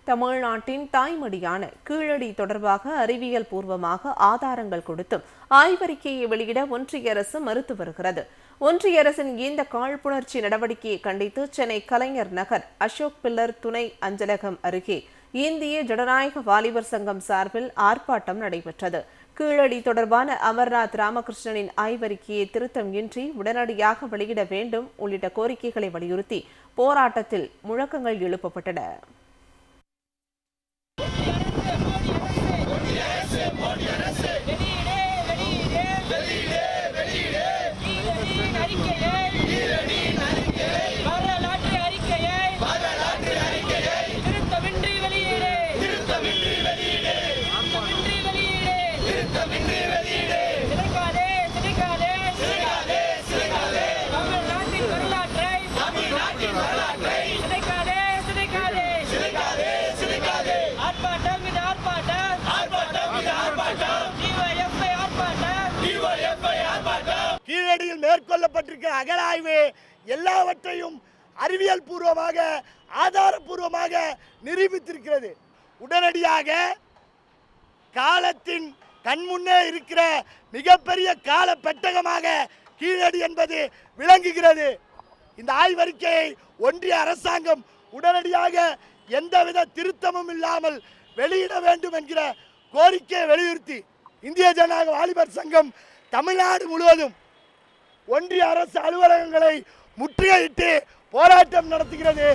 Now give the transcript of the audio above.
தமிழ்நாட்டின் தாய்மொழியான கீழடி தொடர்பாக அறிவியல் பூர்வமாக ஆதாரங்கள் கொடுத்தும் ஆய்வறிக்கையை வெளியிட ஒன்றிய அரசு மறுத்து வருகிறது. ஒன்றிய அரசின் இந்த காழ்ப்புணர்ச்சி நடவடிக்கையை கண்டித்து சென்னை கலைஞர் நகர் அசோக் பில்லர் துணை அஞ்சலகம் அருகே இந்திய ஜனநாயக வாலிபர் சங்கம் சார்பில் ஆர்ப்பாட்டம் நடைபெற்றது. கீழடி தொடர்பான அமர்நாத் ராமகிருஷ்ணனின் ஆய்வறிக்கையை திருத்தம் இன்றி உடனடியாக வெளியிட வேண்டும் உள்ளிட்ட கோரிக்கைகளை வலியுறுத்தி போராட்டத்தில் முழக்கங்கள் எழுப்பப்பட்டன. கீழடியில் மேற்கொள்ளப்பட்டிருக்க அகழாய்வு எல்லாவற்றையும் அறிவியல் பூர்வமாக ஆதாரபூர்வமாக நிரூபித்திருக்கிறது. உடனடியாக காலத்தின் கண்முன்னே இருக்கிற மிகப்பெரிய கால பெட்டகமாக கீழடி என்பது விளங்குகிறது. இந்த ஆய்வறிக்கையை ஒன்றிய அரசாங்கம் உடனடியாக எந்தவித திருத்தமும் இல்லாமல் வெளியிட வேண்டும் என்கிற கோரிக்கையை வலியுறுத்தி இந்திய ஜனநாயக வாலிபர் சங்கம் தமிழ்நாடு முழுவதும் ஒன்றிய அரசு அலுவலகங்களை முற்றுகையிட்டு போராட்டம் நடத்துகிறது.